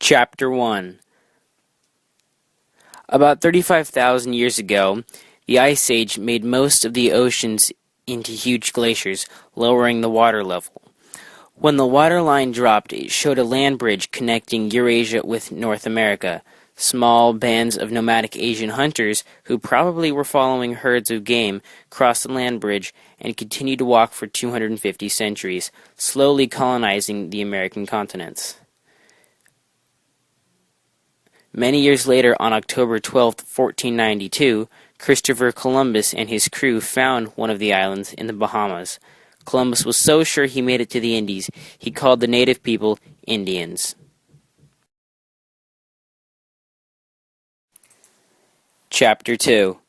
Chapter 1. About 35,000 years ago, the Ice Age made most of the oceans into huge glaciers, lowering the water level. When the water line dropped, it showed a land bridge connecting Eurasia with North America. Small bands of nomadic Asian hunters, who probably were following herds of game, crossed the land bridge and continued to walk for 250 centuries, slowly colonizing the American continents. Many years later, on October 12, 1492, Christopher Columbus and his crew found one of the islands in the Bahamas. Columbus was so sure he made it to the Indies, he called the native people Indians. Chapter 2.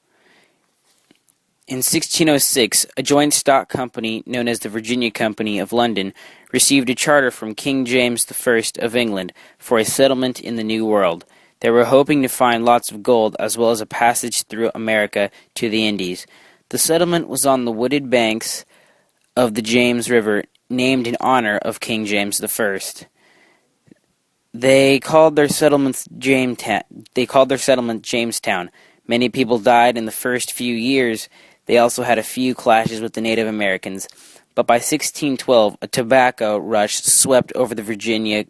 In 1606, a joint stock company known as the Virginia Company of London received a charter from King James I of England for a settlement in the New World. They were hoping to find lots of gold as well as a passage through America to the Indies. The settlement was on the wooded banks of the James River, named in honor of King James I. They called their settlement Jamestown. Many people died in the first few years. They also had a few clashes with the Native Americans. But by 1612, a tobacco rush swept over Virginia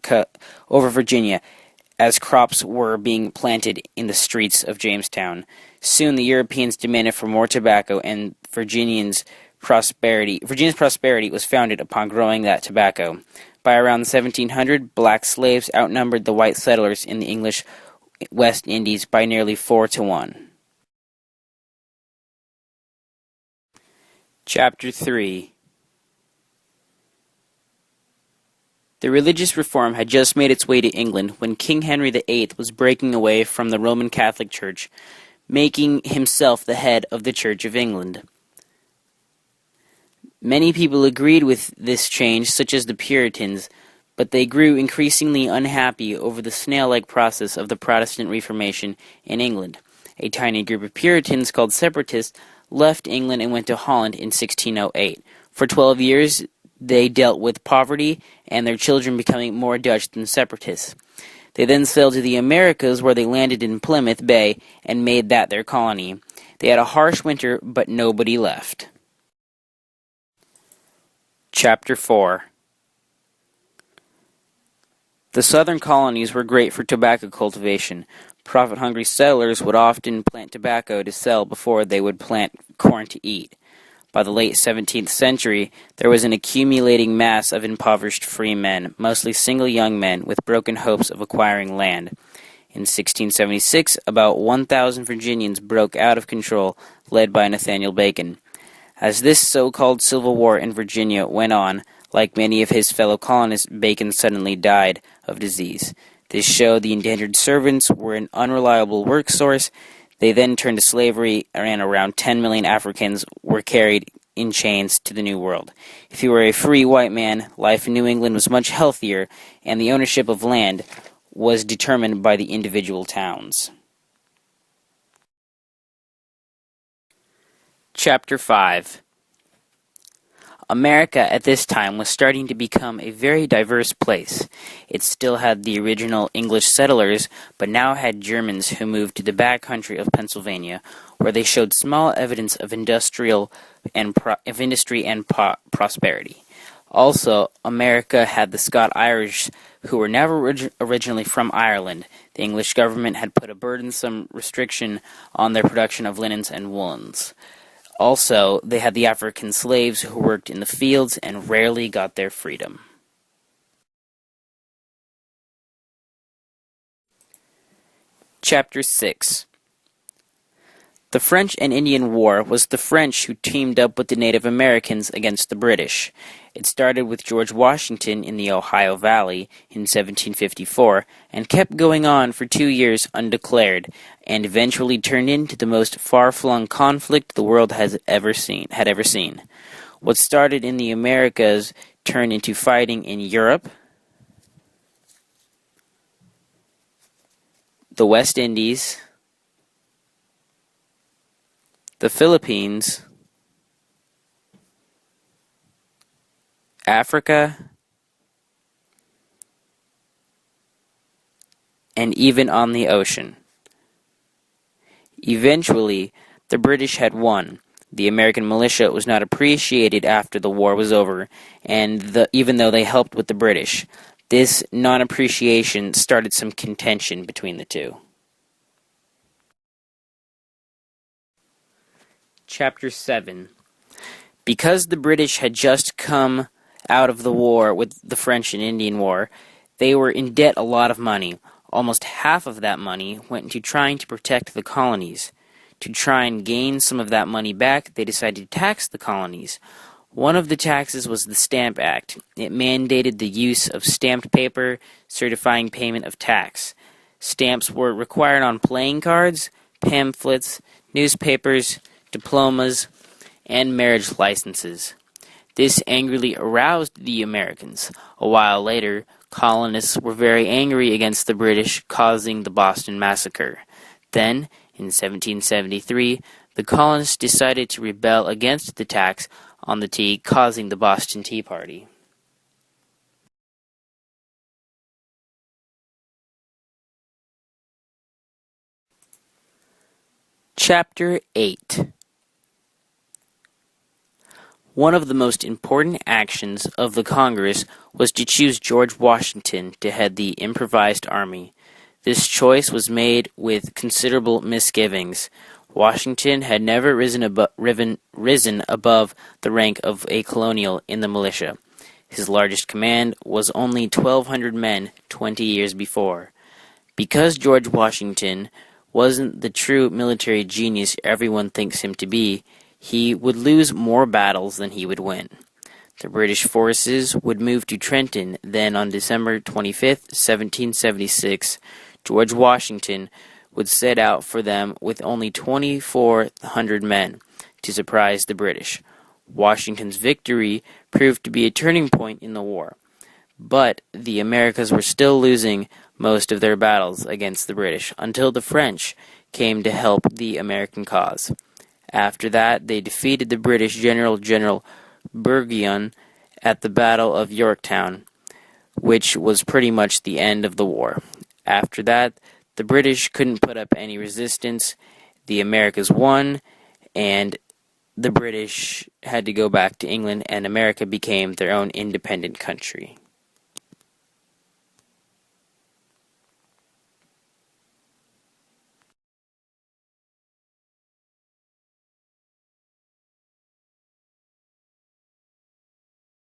as crops were being planted in the streets of Jamestown. Soon the Europeans demanded for more tobacco, and Virginia's prosperity was founded upon growing that tobacco. By around 1700, black slaves outnumbered the white settlers in the English West Indies by nearly 4-1. Chapter 3. The religious reform had just made its way to England when King Henry VIII was breaking away from the Roman Catholic Church, making himself the head of the Church of England. Many people agreed with this change, such as the Puritans, but they grew increasingly unhappy over the snail-like process of the Protestant Reformation in England. A tiny group of Puritans called Separatists left England and went to Holland in 1608. For 12 years, they dealt with poverty and their children becoming more Dutch than Separatists. They then sailed to the Americas, where they landed in Plymouth Bay and made that their colony. They had a harsh winter, but nobody left. Chapter 4. The southern colonies were great for tobacco cultivation. Profit-hungry settlers would often plant tobacco to sell before they would plant corn to eat. By the late 17th century, there was an accumulating mass of impoverished free men, mostly single young men with broken hopes of acquiring land. In 1676, about 1,000 Virginians broke out of control, led by Nathaniel Bacon. As this so-called Civil War in Virginia went on, like many of his fellow colonists, Bacon suddenly died of disease. This showed the indentured servants were an unreliable work source. They then turned to slavery, and around 10 million Africans were carried in chains to the New World. If you were a free white man, life in New England was much healthier, and the ownership of land was determined by the individual towns. Chapter 5. America at this time was starting to become a very diverse place. It still had the original English settlers, but now had Germans who moved to the back country of Pennsylvania, where they showed small evidence of industry and prosperity. Also, America had the Scot-Irish, who were never originally from Ireland. The English government had put a burdensome restriction on their production of linens and woolens. Also, they had the African slaves who worked in the fields and rarely got their freedom. Chapter 6. The French and Indian War was the French who teamed up with the Native Americans against the British. It started with George Washington in the Ohio Valley in 1754 and kept going on for 2 years undeclared, and eventually turned into the most far-flung conflict the world had ever seen. What started in the Americas turned into fighting in Europe, the West Indies, the Philippines, Africa, and even on the ocean. Eventually, the British had won. The American militia was not appreciated after the war was over, and even though they helped with the British, this non-appreciation started some contention between the two. Chapter 7. Because the British had just come out of the war with the French and Indian War, they were in debt a lot of money. Almost half of that money went into trying to protect the colonies. To try and gain some of that money back, they decided to tax the colonies. One of the taxes was the Stamp Act. It mandated the use of stamped paper, certifying payment of tax. Stamps were required on playing cards, pamphlets, newspapers, diplomas, and marriage licenses. This angrily aroused the Americans. A while later, colonists were very angry against the British, causing the Boston Massacre. Then, in 1773, the colonists decided to rebel against the tax on the tea, causing the Boston Tea Party. Chapter 8. One of the most important actions of the Congress was to choose George Washington to head the improvised army. This choice was made with considerable misgivings. Washington had never risen above the rank of a colonial in the militia. His largest command was only 1,200 men 20 years before. Because George Washington wasn't the true military genius everyone thinks him to be, he would lose more battles than he would win. The British forces would move to Trenton. Then on December 25, 1776, George Washington would set out for them with only 2,400 men to surprise the British. Washington's victory proved to be a turning point in the war, but the Americans were still losing most of their battles against the British until the French came to help the American cause. After that, they defeated the British General Burgoyne at the Battle of Yorktown, which was pretty much the end of the war. After that, the British couldn't put up any resistance. The Americans won, and the British had to go back to England, and America became their own independent country.